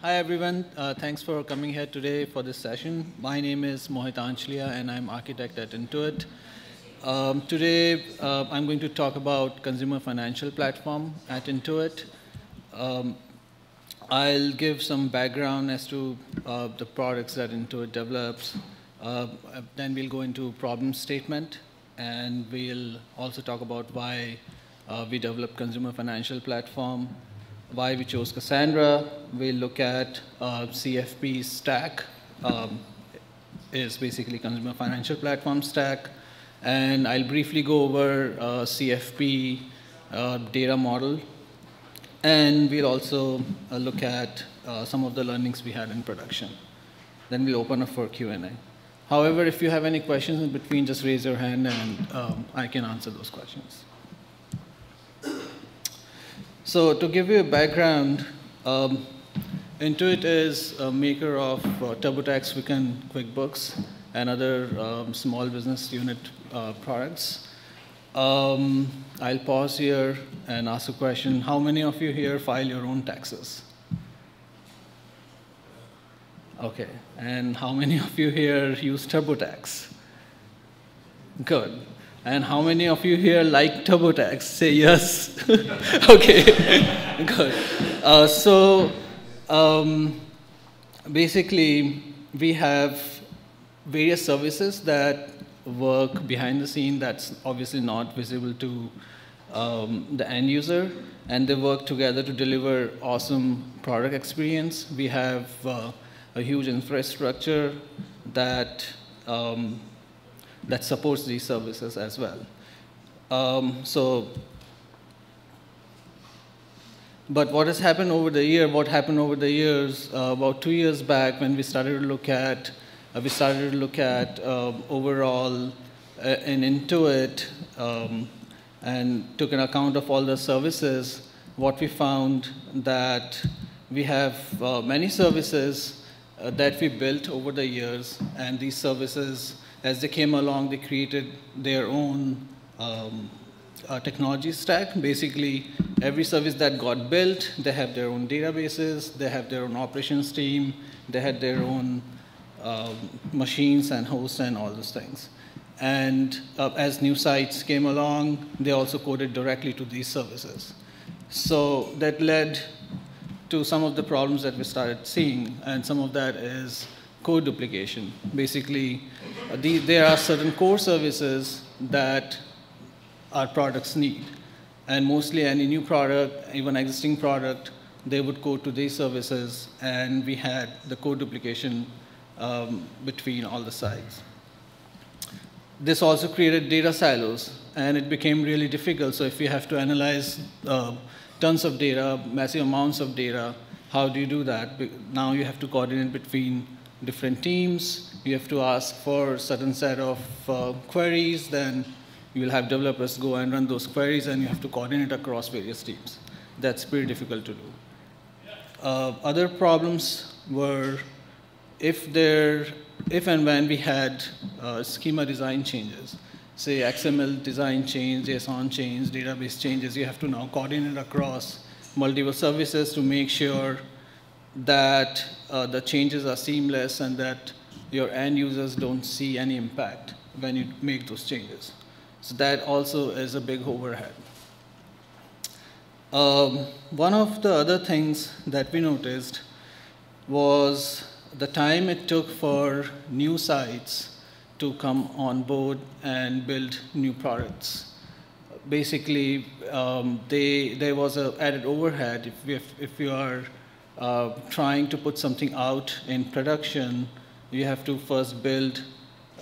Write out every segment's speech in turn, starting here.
Hi, everyone. Thanks for coming here today for this session. My name is Mohit Anchlia, and I'm architect at Intuit. Today, I'm going to talk about consumer financial platform at Intuit. I'll give some background as to the products that Intuit develops. Then we'll go into problem statement, and we'll also talk about why we develop consumer financial platform, why we chose Cassandra. We'll look at CFP stack, is basically consumer financial platform stack. And I'll briefly go over CFP data model. And we'll also look at some of the learnings we had in production. Then we'll open up for Q&A. However, if you have any questions in between, just raise your hand and I can answer those questions. So to give you a background, Intuit is a maker of TurboTax, Quick and QuickBooks, and other small business unit products. I'll pause here and ask a question. How many of you here file your own taxes? OK. And how many of you here use TurboTax? Good. And how many of you here like TurboTax? Say yes. OK, good. Basically, we have various services that work behind the scene that's obviously not visible to the end user. And they work together to deliver awesome product experience. We have a huge infrastructure that that supports these services as well. But what has happened over the year? What happened over the years? About 2 years back, when we started to look at, overall in Intuit and took an account of all the services. What we found that we have many services that we built over the years, and these services, as they came along, they created their own technology stack. Basically, every service that got built, they have their own databases, they have their own operations team, they had their own machines and hosts and all those things. And as new sites came along, they also coded directly to these services. So that led to some of the problems that we started seeing, and some of that is code duplication. Basically, there are certain core services that our products need. And mostly any new product, even existing product, they would code to these services, and we had the code duplication between all the sides. This also created data silos, and it became really difficult. So if you have to analyze tons of data, massive amounts of data, how do you do that? Now you have to coordinate between different teams. You have to ask for a certain set of queries. Then you will have developers go and run those queries, and you have to coordinate across various teams. That's pretty difficult to do. Other problems were if and when we had schema design changes, say XML design change, JSON change, database changes, you have to now coordinate across multiple services to make sure that the changes are seamless and that your end users don't see any impact when you make those changes. So that also is a big overhead. One of the other things that we noticed was the time it took for new sites to come on board and build new products. Basically, there was an added overhead. If you are trying to put something out in production, you have to first build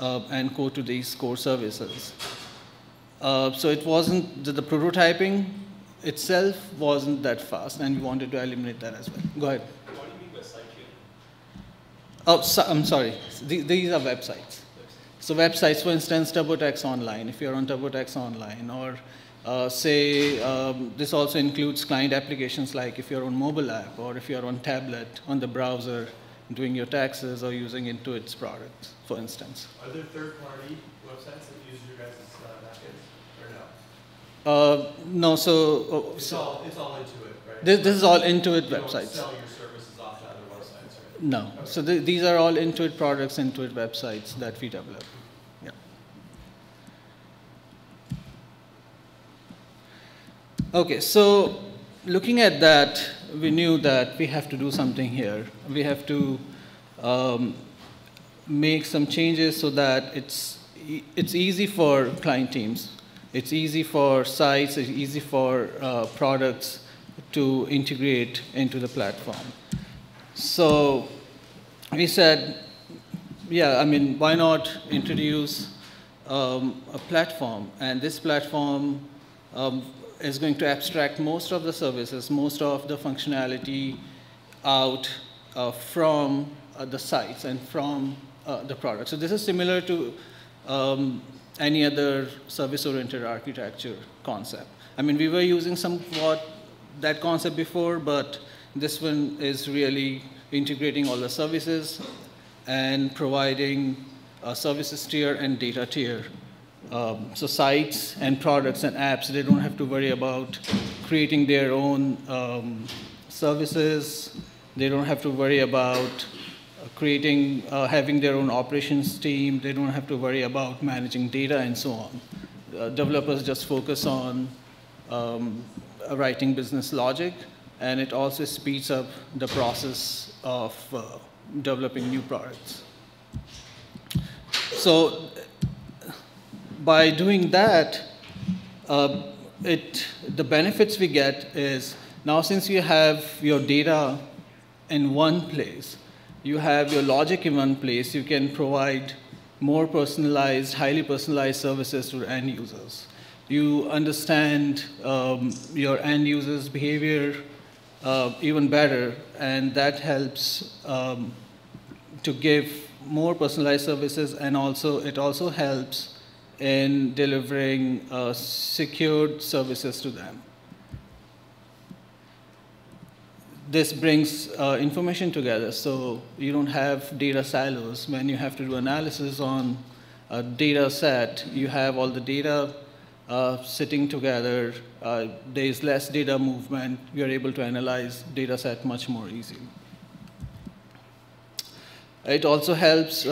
and go to these core services. So it wasn't, the prototyping itself wasn't that fast, and we wanted to eliminate that as well. Go ahead. What do you mean by site tuning? Oh, I'm sorry. These are websites. So websites, for instance, TurboTax Online, if you're on TurboTax Online, or say this also includes client applications like if you're on mobile app or if you're on tablet, on the browser, doing your taxes or using Intuit's products, for instance. Are there third-party websites that use your guys' backend, or no? No, so... It's all Intuit, right? This is all Intuit websites. You don't sell your services off to other No. So these are all Intuit products, Intuit websites that we develop. Yeah. Okay, so looking at that, we knew that we have to do something here. We have to make some changes so that it's easy for client teams. It's easy for sites, it's easy for products to integrate into the platform. So we said, yeah, I mean, why not introduce a platform? And this platform is going to abstract most of the services, most of the functionality out from the sites and from the product. So this is similar to any other service-oriented architecture concept. I mean, we were using somewhat that concept before, but this one is really integrating all the services and providing a services tier and data tier. So sites and products and apps, they don't have to worry about creating their own services. They don't have to worry about having their own operations team. They don't have to worry about managing data and so on. Developers just focus on writing business logic, and it also speeds up the process of developing new products. So by doing that, the benefits we get is now since you have your data in one place, you have your logic in one place, you can provide more personalized, highly personalized services to end users. You understand your end users' behavior even better, and that helps to give more personalized services, and it also helps in delivering secured services to them. This brings information together, so you don't have data silos. When you have to do analysis on a data set, you have all the data sitting together. There is less data movement. You're able to analyze data set much more easily. It also helps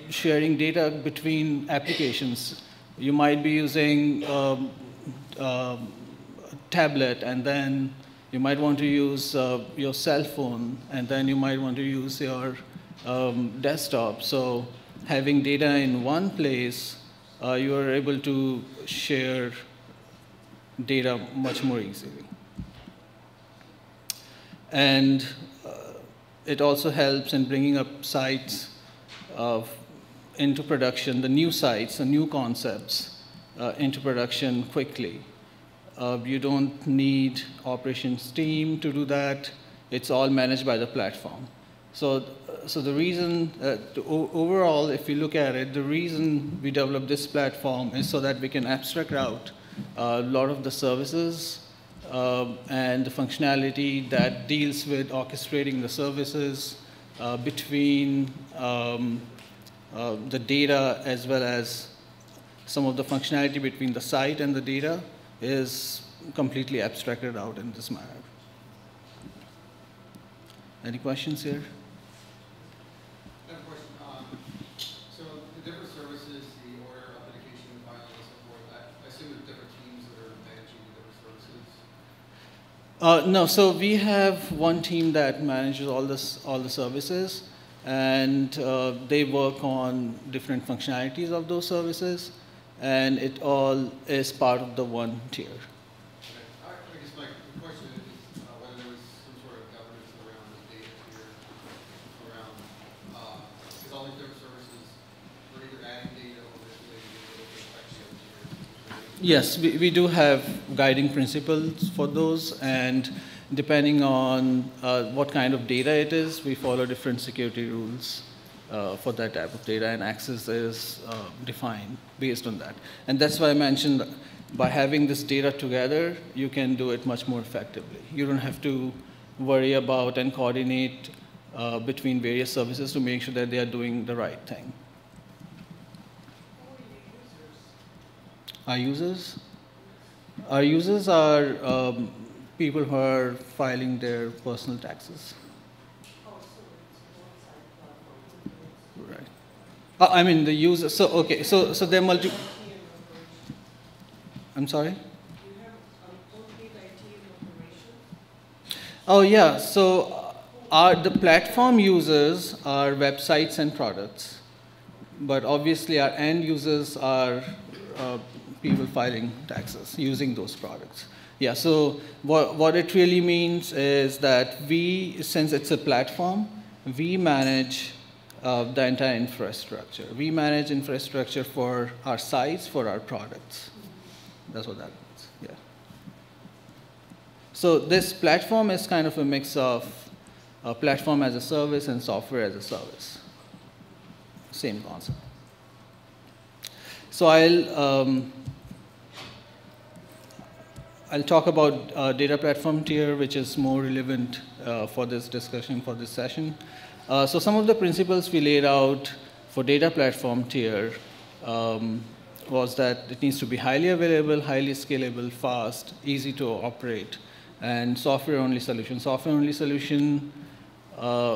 sharing data between applications. You might be using a tablet, and then you might want to use your cell phone, and then you might want to use your desktop. So having data in one place, you are able to share data much more easily. And it also helps in bringing up sites into production, the new sites, the new concepts into production quickly. You don't need operations team to do that. It's all managed by the platform. So the reason, overall, if you look at it, the reason we developed this platform is so that we can abstract out a lot of the services and the functionality that deals with orchestrating the services between the data, as well as some of the functionality between the site and the data is completely abstracted out in this manner. Any questions here? I have a question. So the different services, the order, authentication, filing, and so forth, I assume there's different teams that are managing the different services? No, so we have one team that manages all the services, and they work on different functionalities of those services, and it all is part of the one tier. I guess my question is whether there was some sort of governance around the data tier, around, because all these different services are either adding data or manipulating data to affect the other tiers. Yes, we do have guiding principles for those, and depending on what kind of data it is, we follow different security rules for that type of data, and access is defined based on that. And that's why I mentioned by having this data together, you can do it much more effectively. You don't have to worry about and coordinate between various services to make sure that they are doing the right thing. Our users? Our users are people who are filing their personal taxes. I mean, the user, so, okay, so there are I'm sorry? Oh, yeah, so the platform users are websites and products, but obviously our end users are people filing taxes using those products. Yeah, so what it really means is that since it's a platform, we manage the entire infrastructure. We manage infrastructure for our sites, for our products. That's what that means, yeah. So this platform is kind of a mix of platform as a service and software as a service. Same concept. So I'll talk about data platform tier, which is more relevant for this discussion, for this session. So some of the principles we laid out for data platform tier was that it needs to be highly available, highly scalable, fast, easy to operate, and software-only solution. Software-only solution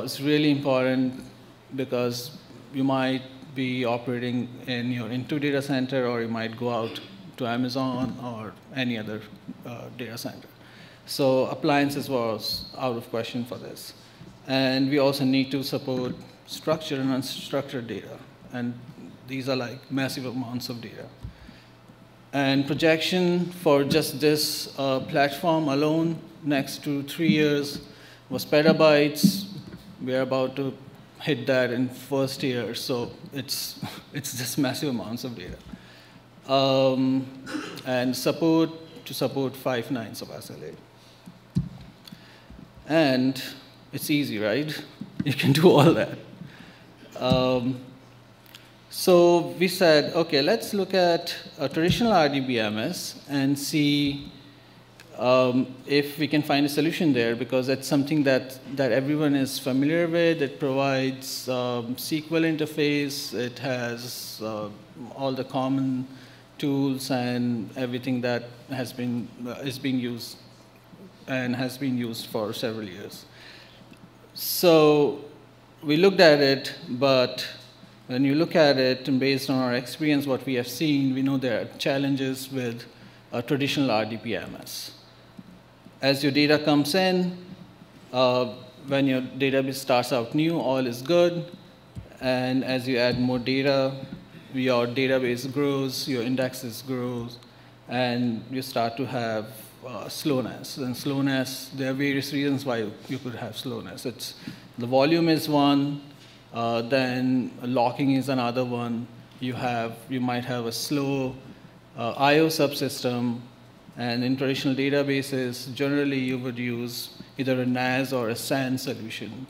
is really important because you might be operating in your Intuit data center, or you might go out to Amazon or any other data center. So appliances was out of question for this. And we also need to support structured and unstructured data. And these are like massive amounts of data. And projection for just this platform alone, next to 3 years, was petabytes. We're about to hit that in first year, so it's just massive amounts of data. And to support 5 nines of SLA. And it's easy, right? You can do all that. So we said, okay, let's look at a traditional RDBMS and see if we can find a solution there, because it's something that everyone is familiar with. It provides SQL interface. It has all the common tools and everything that is being used and has been used for several years. So we looked at it, but when you look at it, and based on our experience, what we have seen, we know there are challenges with a traditional RDBMS. As your data comes in, when your database starts out new, all is good. And as you add more data, your database grows, your indexes grows, and you start to have slowness. And slowness, there are various reasons why you could have slowness. The volume is one, then locking is another one. You might have a slow I/O subsystem, and in traditional databases, generally you would use either a NAS or a SAN solution,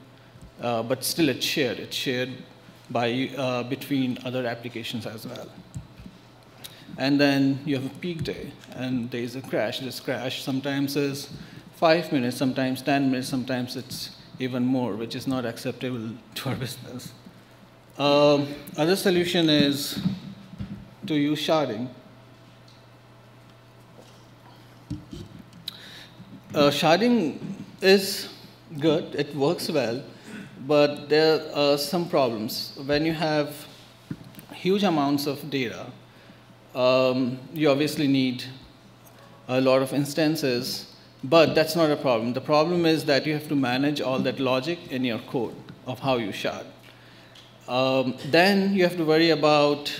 but still it's shared. It's shared between other applications as well. And then you have a peak day, and there is a crash. This crash sometimes is 5 minutes, sometimes 10 minutes, sometimes it's even more, which is not acceptable to our business. Other solution is to use sharding. Sharding is good, it works well, but there are some problems. When you have huge amounts of data, you obviously need a lot of instances, but that's not a problem. The problem is that you have to manage all that logic in your code of how you shard. Then you have to worry about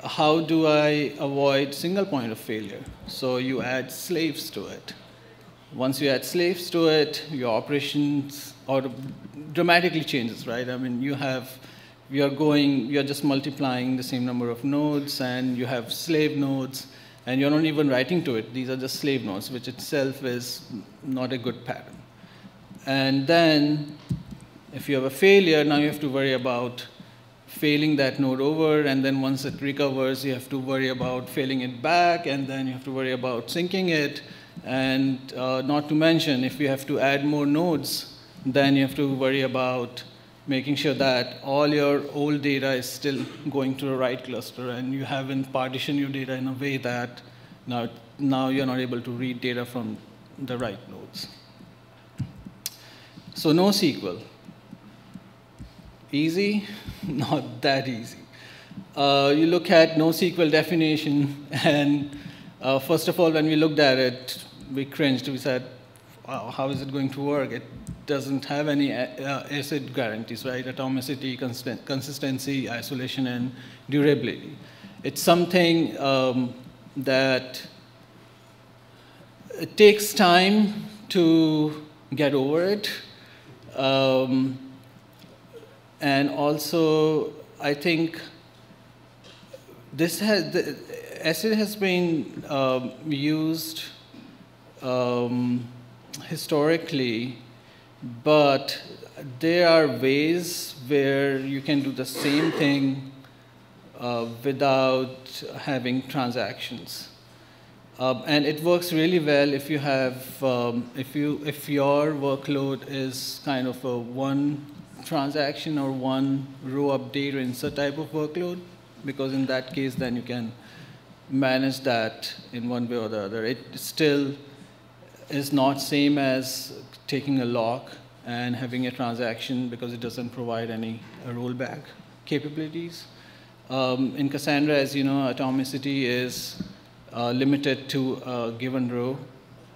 how do I avoid single point of failure. So you add slaves to it. Once you add slaves to it, your operations dramatically changes, right? I mean, you're just multiplying the same number of nodes, and you have slave nodes, and you're not even writing to it. These are just slave nodes, which itself is not a good pattern. And then if you have a failure, now you have to worry about failing that node over, and then once it recovers, you have to worry about failing it back, and then you have to worry about syncing it. And not to mention, if you have to add more nodes, then you have to worry about making sure that all your old data is still going to the right cluster, and you haven't partitioned your data in a way that now you're not able to read data from the right nodes. So NoSQL. easy, not that easy. You look at NoSQL definition, and first of all, when we looked at it, we cringed. We said, wow, how is it going to work? It doesn't have any ACID guarantees, right? Atomicity, consistency, isolation, and durability. It's something that it takes time to get over it. And also, I think ACID has been used historically, but there are ways where you can do the same thing without having transactions. And it works really well if you have, if your workload is kind of a one transaction or one row update or insert type of workload, because in that case, then you can manage that in one way or the other. It still is not same as taking a lock and having a transaction because it doesn't provide any rollback capabilities. In Cassandra, as you know, atomicity is limited to a given row.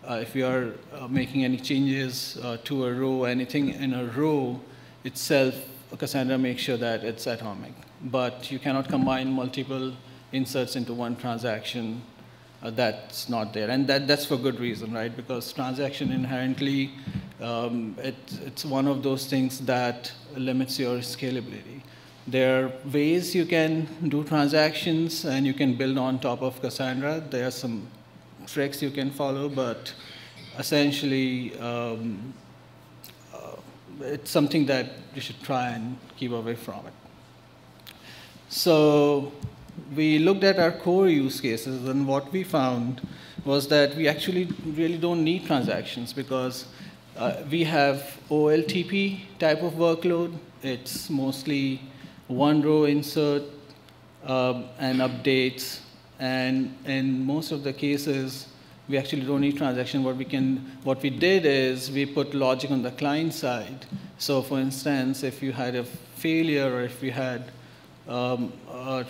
If you are making any changes to a row, anything in a row itself, Cassandra makes sure that it's atomic. But you cannot combine multiple inserts into one transaction. That's not there. And that's for good reason, right? Because transaction inherently, it's one of those things that limits your scalability. There are ways you can do transactions and you can build on top of Cassandra. There are some tricks you can follow, but essentially it's something that you should try and keep away from it. So we looked at our core use cases, and what we found was that we actually really don't need transactions because we have OLTP type of workload. It's mostly one row insert and updates, and in most of the cases, we actually don't need transaction. What we did is we put logic on the client side. So for instance, if you had a failure or if you had a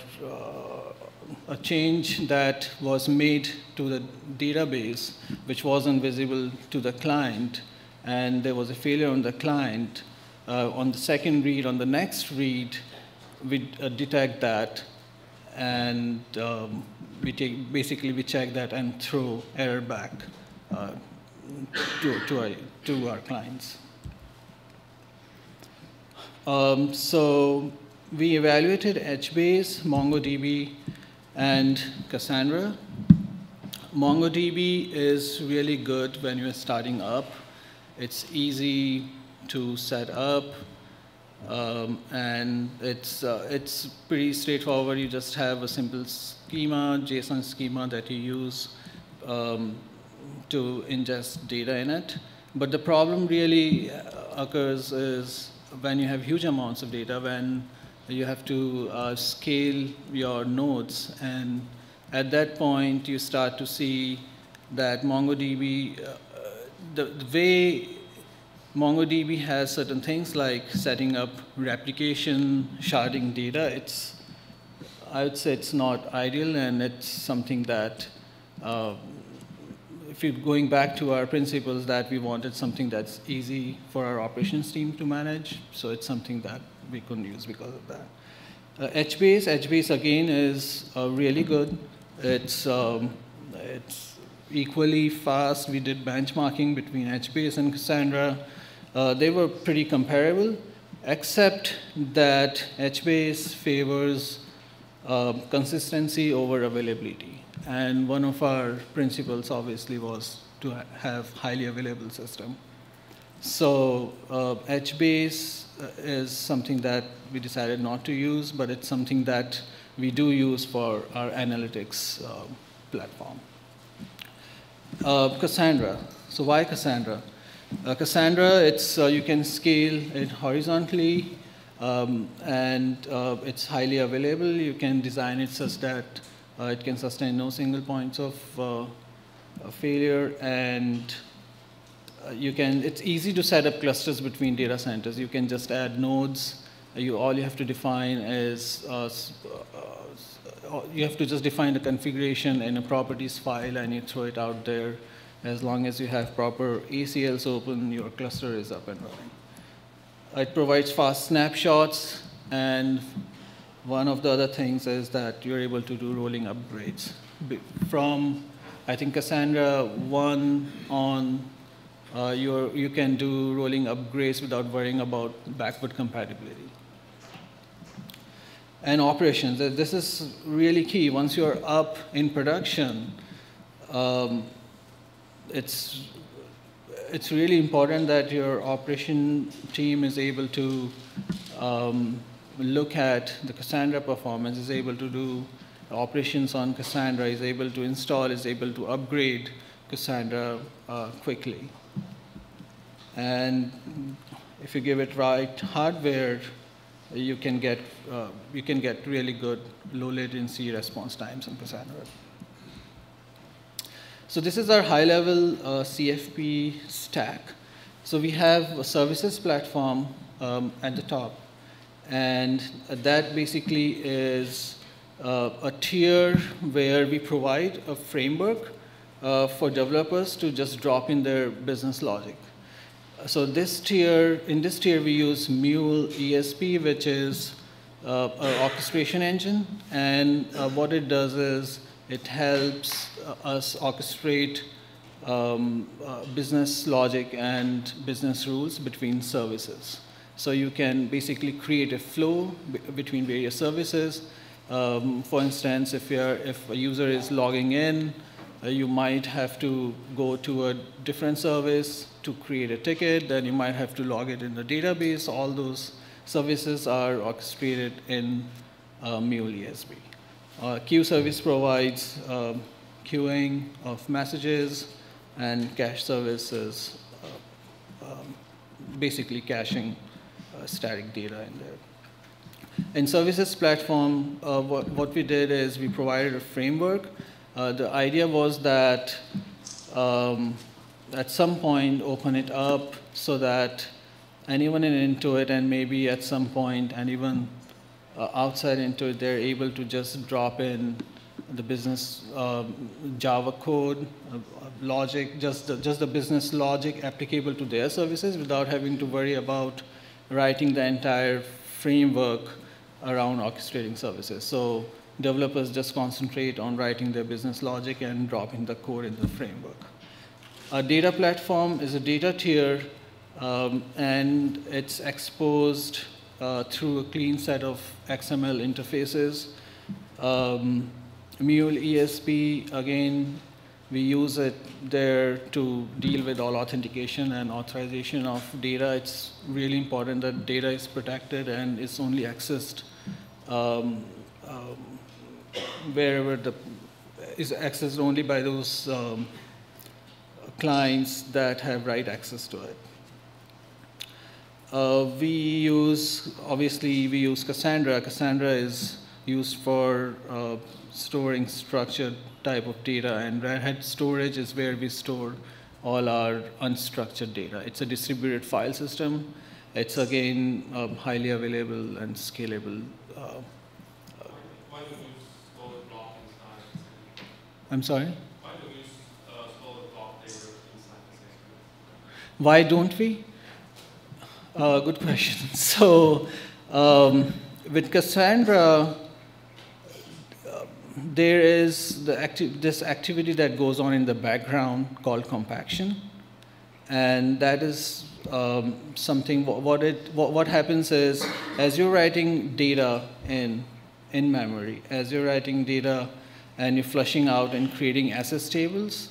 change that was made to the database, which wasn't visible to the client, and there was a failure on the client, on the second read, on the next read, we detect that, and basically we check that and throw error back to our clients. So we evaluated HBase, MongoDB, and Cassandra. MongoDB is really good when you're starting up. It's easy to set up, and it's pretty straightforward. You just have a simple schema, JSON schema that you use to ingest data in it. But the problem really occurs is when you have huge amounts of data, when you have to scale your nodes, and at that point you start to see that MongoDB, the way MongoDB has certain things like setting up replication, sharding data, I would say it's not ideal, and it's something that, if you're going back to our principles, that we wanted something that's easy for our operations team to manage, so it's something that we couldn't use because of that. HBase again is really good. It's equally fast. We did benchmarking between HBase and Cassandra. They were pretty comparable, except that HBase favors consistency over availability. And one of our principles, obviously, was to have highly available system. So HBase is something that we decided not to use, but it's something that we do use for our analytics platform. Cassandra. So why Cassandra? Cassandra, you can scale it horizontally, and it's highly available. You can design it such that it can sustain no single points of failure, and it's easy to set up clusters between data centers. You can just add nodes all you have to define is, you have to just define the configuration in a properties file and you throw it out there. As long as you have proper ACLs open, your cluster is up and running. It provides fast snapshots, and one of the other things is that you're able to do rolling upgrades. From, I think, Cassandra 1 on, you can do rolling upgrades without worrying about backward compatibility. And operations, this is really key. Once you're up in production, it's really important that your operation team is able to look at the Cassandra performance, is able to do operations on Cassandra, is able to install, is able to upgrade Cassandra quickly. And if you give it right hardware, you can get really good low latency response times on Cassandra. So this is our high-level CFP stack. So we have a services platform at the top, and that basically is a tier where we provide a framework for developers to just drop in their business logic. So in this tier we use Mule ESP, which is an orchestration engine, and what it does is it helps us orchestrate business logic and business rules between services. So you can basically create a flow between various services. For instance, if a user is logging in, you might have to go to a different service to create a ticket, then you might have to log it in the database. All those services are orchestrated in Mule ESP. Queue service provides queuing of messages, and cache services basically caching static data in there. In services platform, what we did is we provided a framework. The idea was that at some point open it up so that anyone in Intuit, and maybe at some point anyone outside Intuit, they're able to just drop in the business Java code, logic, just the business logic applicable to their services without having to worry about writing the entire framework around orchestrating services. So developers just concentrate on writing their business logic and dropping the code in the framework. A data platform is a data tier, and it's exposed through a clean set of XML interfaces. Mule ESP, again, we use it there to deal with all authentication and authorization of data. It's really important that data is protected and is only accessed wherever is accessed only by those clients that have right access to it. Obviously, we use Cassandra. Cassandra is used for storing structured type of data, and Red Hat storage is where we store all our unstructured data. It's a distributed file system. It's, again, highly available and scalable. Why don't you store the block inside? I'm sorry? Why don't you store the block data inside the system? Why don't we? Good question. So with Cassandra, there is this activity that goes on in the background called compaction, and that is something. What happens is, as you're writing data in memory, as you're writing data and you're flushing out and creating SS tables,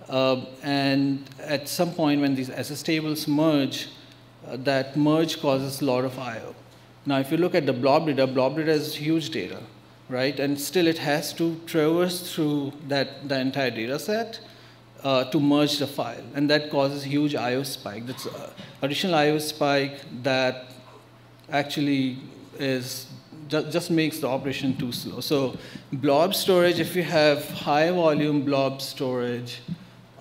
and at some point when these SS tables merge, that merge causes a lot of I/O. Now, if you look at the blob data is huge data, right? And still it has to traverse through the entire data set to merge the file. And that causes huge I/O spike. That's additional I/O spike that actually just makes the operation too slow. So blob storage, if you have high volume blob storage,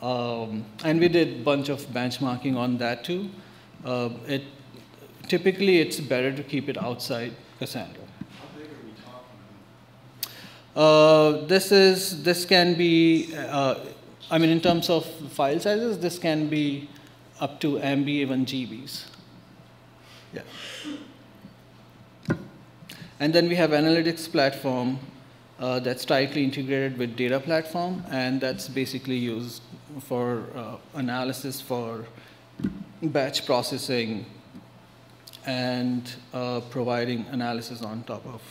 and we did a bunch of benchmarking on that too, typically it's better to keep it outside Cassandra. How big are we talking about? This can be, I mean, in terms of file sizes, this can be up to MB, even GBs. Yeah. And then we have analytics platform that's tightly integrated with data platform, and that's basically used for analysis for batch processing and providing analysis on top of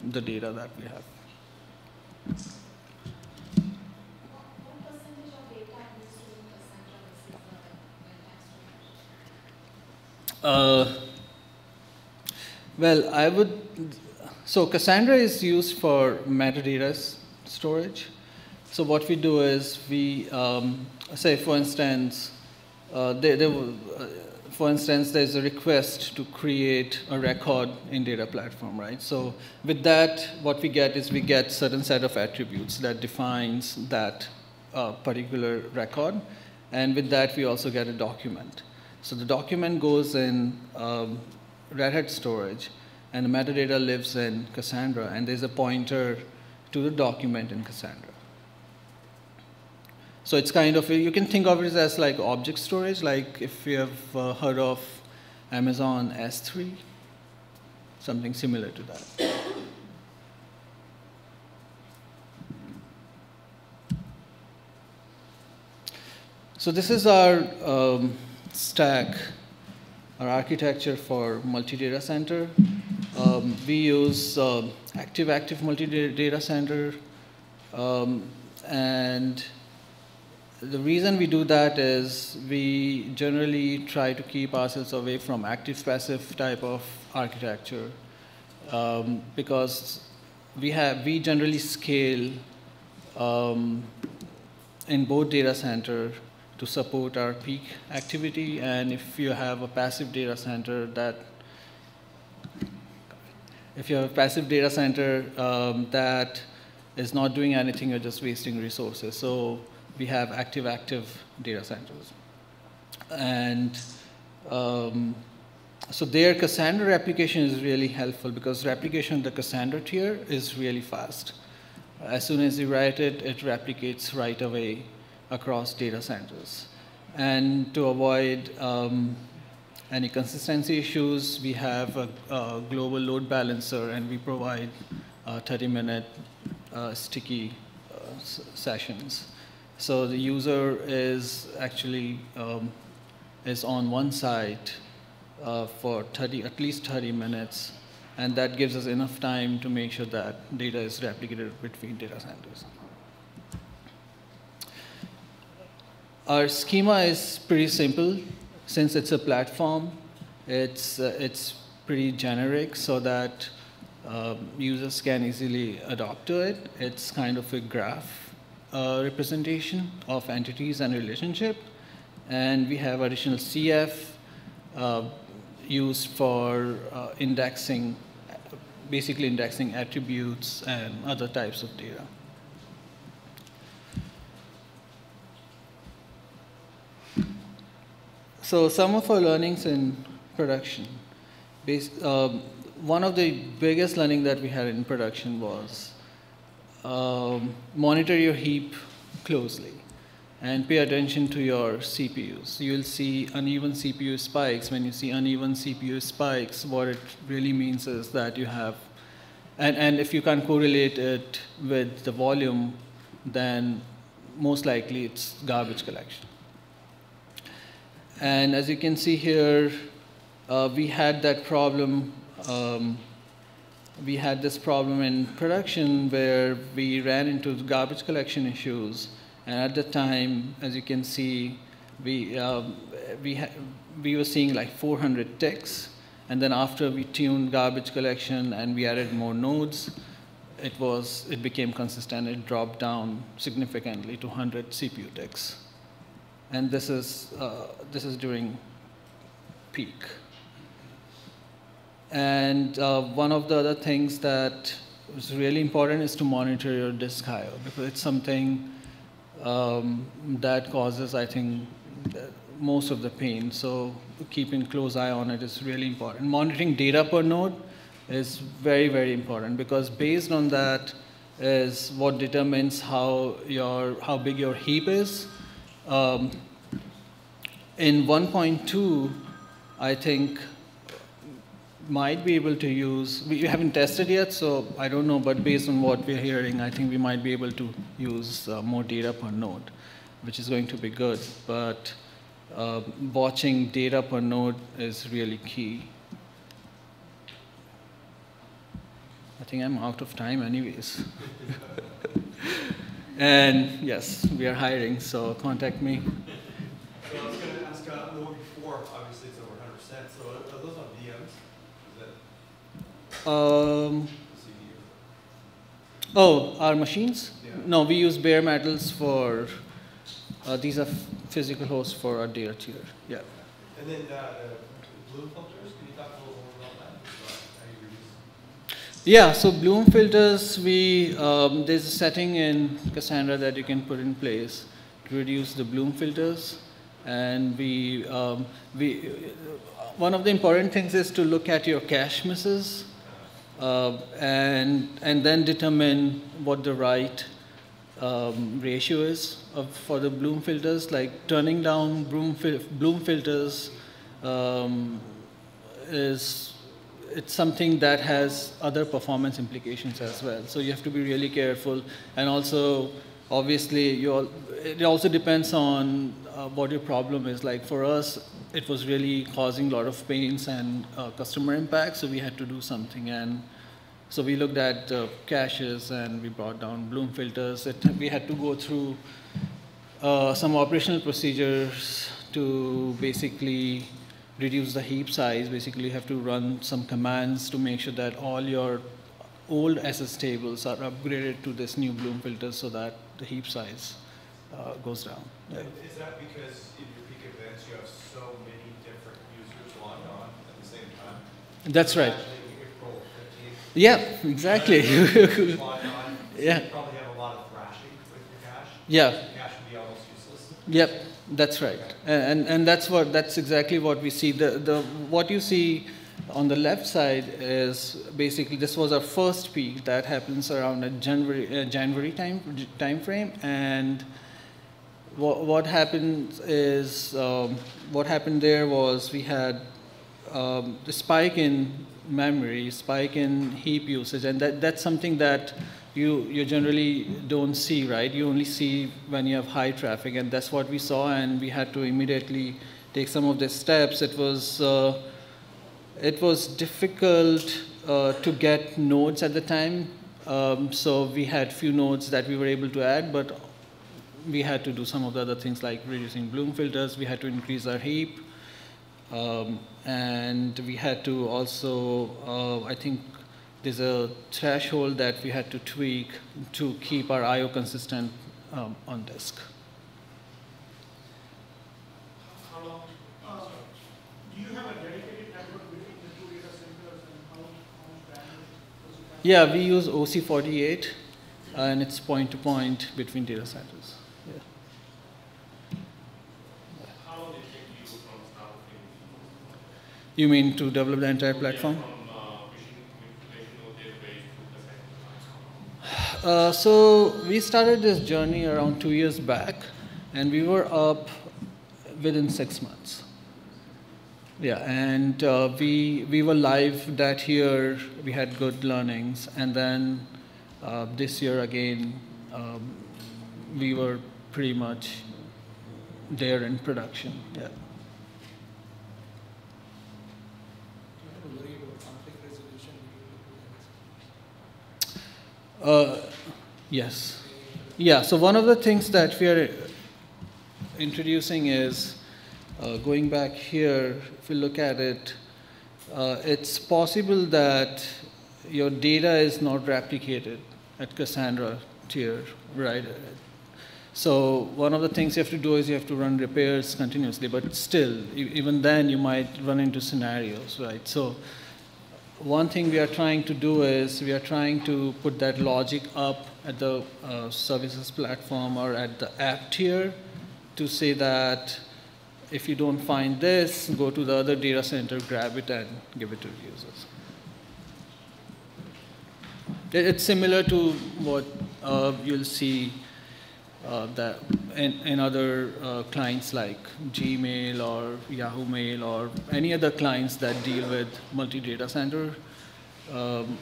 the data that we have. What percentage of data is used in Cassandra versus Well, so Cassandra is used for metadata storage. So what we do is we, say for instance, for instance, there's a request to create a record in data platform, right? So with that, what we get is we get certain set of attributes that defines that particular record. And with that, we also get a document. So the document goes in Red Hat storage, and the metadata lives in Cassandra, and there's a pointer to the document in Cassandra. So it's kind of, you can think of it as like object storage, like if you have heard of Amazon S3, something similar to that. So this is our stack, our architecture for multi-data center. We use active multi-data center, and the reason we do that is we generally try to keep ourselves away from active-passive type of architecture, because we generally scale in both data center to support our peak activity, and if you have a passive data center that that is not doing anything, you're just wasting resources. So we have active data centers. And so their Cassandra replication is really helpful because replication, the Cassandra tier is really fast. As soon as you write it, it replicates right away across data centers. And to avoid any consistency issues, we have a global load balancer, and we provide 30-minute sticky sessions. So the user is actually is on one site for at least 30 minutes, and that gives us enough time to make sure that data is replicated between data centers. Our schema is pretty simple. Since it's a platform, it's pretty generic so that users can easily adopt to it. It's kind of a graph representation of entities and relationship. And we have additional CF used for indexing, basically indexing attributes and other types of data. So some of our learnings in production. One of the biggest learning that we had in production was monitor your heap closely and pay attention to your CPUs. You'll see uneven CPU spikes. When you see uneven CPU spikes, what it really means is that you have, and if you can correlate it with the volume, then most likely it's garbage collection. And as you can see here, we had that problem. We had this problem in production where we ran into garbage collection issues. And at the time, as you can see, we were seeing like 400 ticks. And then after we tuned garbage collection and we added more nodes, it became consistent. It dropped down significantly to 100 CPU ticks. And this is during peak. And one of the other things that is really important is to monitor your disk I/O, because it's something that causes, I think, most of the pain. So keeping close eye on it is really important. Monitoring data per node is very, very important, because based on that is what determines how big your heap is. In 1.2, I think might be able to use, we haven't tested yet, so I don't know, but based on what we're hearing, I think we might be able to use more data per node, which is going to be good. But watching data per node is really key. I think I'm out of time anyways. And yes, we are hiring, so contact me. So I was going to ask, the one before, obviously it's over 100%, so are those on VMs? Is that Oh, our machines? Yeah. No, we use bare metals for, these are physical hosts for our data tier. Yeah. And then bloom filters, can you talk a little more about that? How you reduce? Yeah, so bloom filters, there's a setting in Cassandra that you can put in place to reduce the bloom filters. And one of the important things is to look at your cache misses and then determine what the right ratio is for the bloom filters. Like turning down bloom filters it's something that has other performance implications as well. So you have to be really careful. And also, obviously, it also depends on what your problem is. Like for us, it was really causing a lot of pains and customer impact, so we had to do something. And so we looked at caches and we brought down bloom filters. We had to go through some operational procedures to basically reduce the heap size. Basically, you have to run some commands to make sure that all your old SS tables are upgraded to this new bloom filter so that the heap size goes down. Yeah. Is that because in your peak events you have so many different users logged on at the same time? That's right. April 15th. Yeah, exactly. Logged on, so Yeah. you probably have a lot of thrashing with your cache. Yeah. Your cache would be almost useless. Yep, that's right. And that's exactly what we see. What you see on the left side is basically this was our first peak that happens around a January time frame. And what happened is what happened there was we had the spike in memory, spike in heap usage, and that's something that you generally don't see, right? You only see when you have high traffic, and that's what we saw, and we had to immediately take some of the steps. It was difficult to get nodes at the time, so we had few nodes that we were able to add, but we had to do some of the other things like reducing bloom filters. We had to increase our heap, and we had to also, I think there's a threshold that we had to tweak to keep our I/O consistent on disk. How long? Do you have a dedicated network between the two data centers, and how much bandwidth does it have? Yeah, we use OC48, and it's point-to-point between data centers. Yeah. How long did it take you from start to finish? You mean to develop the entire platform? Yeah, from relational database to Cassandra. So we started this journey around 2 years back, and we were up within 6 months. Yeah, and we were live that year. We had good learnings, and then this year again, we were pretty much there in production. Yeah. Yes. Yeah, so one of the things that we are introducing is, going back here, if you look at it, it's possible that your data is not replicated at Cassandra Tier, right? So one of the things you have to do is you have to run repairs continuously, but still, even then you might run into scenarios, right? So one thing we are trying to do is we are trying to put that logic up at the services platform or at the app tier to say that if you don't find this, go to the other data center, grab it, and give it to the users. It's similar to what you'll see that in other clients like Gmail or Yahoo Mail or any other clients that deal with multi-data center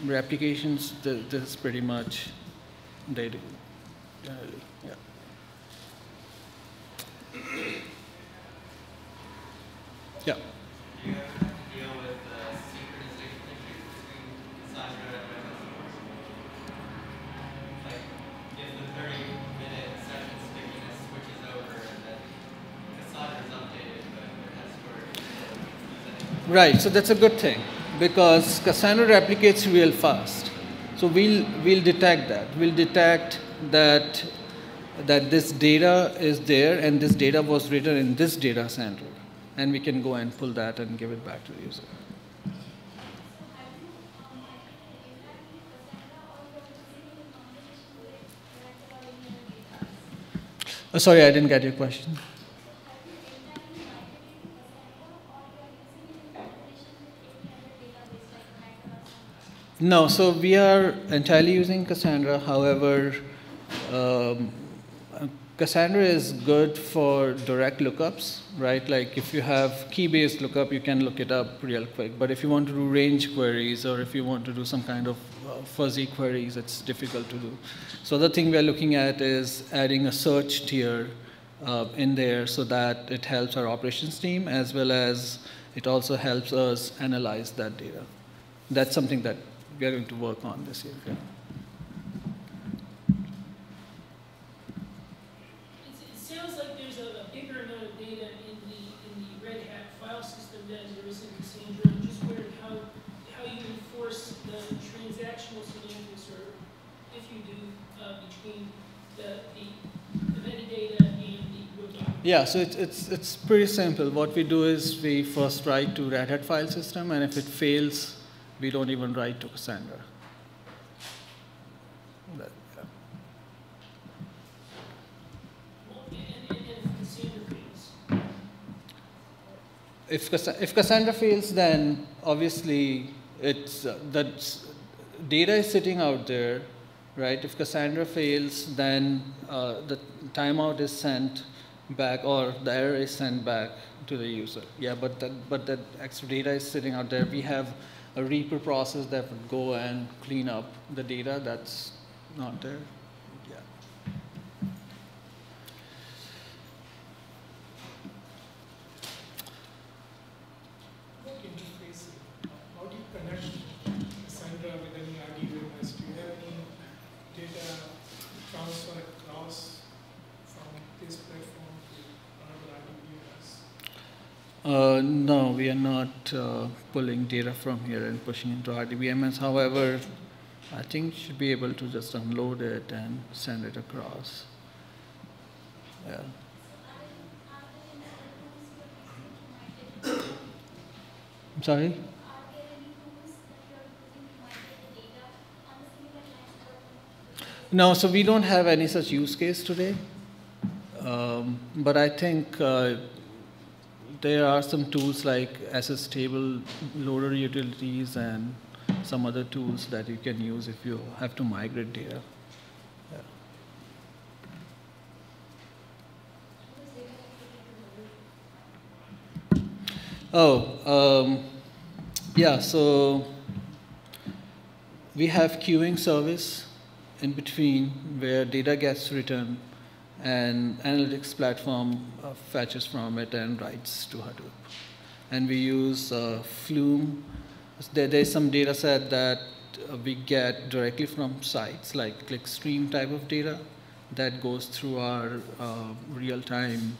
replications. This is pretty much they do. Yeah. Yeah. Do you ever have to deal with synchronization issues between Cassandra and customers? Like, if the 30-minute session stickiness switches over and then Cassandra's updated, but it has storage. Right, so that's a good thing because Cassandra replicates real fast. So we'll detect that. We'll detect that this data is there and this data was written in this data center. And we can go and pull that and give it back to the user. Sorry, I didn't get your question. No, so we are entirely using Cassandra. However, Cassandra is good for direct lookups, right? Like if you have key-based lookup, you can look it up real quick. But if you want to do range queries or if you want to do some kind of fuzzy queries, it's difficult to do. So the thing we're looking at is adding a search tier in there so that it helps our operations team as well as it also helps us analyze that data. That's something that we are going to work on this year. Yeah. It sounds like there's a bigger amount of data in the Red Hat file system than there is in Cassandra. I'm just wondering how you enforce the transactional semantics, or if you do, between the metadata and the lookup. Yeah, so it's pretty simple. What we do is we first write to Red Hat file system, and if it fails, we don't even write to Cassandra. That, yeah. And if Cassandra fails? If Cassandra fails, then obviously it's that data is sitting out there, right? If Cassandra fails, then the timeout is sent back or the error is sent back to the user. Yeah, but that extra data is sitting out there. We have a Reaper process that would go and clean up the data that's not there. Yeah. What interface, how do you connect Cassandra with any RDBMS? Do you have any data transfer across from this platform to another RDBMS? No, we are not pulling data from here and pushing into RDBMS. However, I think you should be able to just unload it and send it across. Yeah. I'm sorry? No, so we don't have any such use case today. But I think there are some tools like SS table loader utilities and some other tools that you can use if you have to migrate data. Yeah. Oh, yeah, so we have queuing service in between where data gets written and analytics platform fetches from it and writes to Hadoop. And we use Flume. There's some data set that we get directly from sites like clickstream type of data that goes through our real-time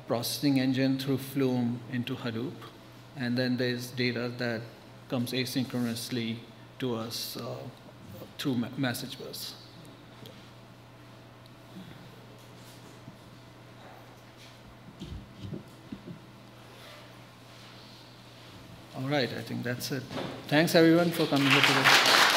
processing engine through Flume into Hadoop. And then there's data that comes asynchronously to us through message bus. All right, I think that's it. Thanks everyone for coming here today.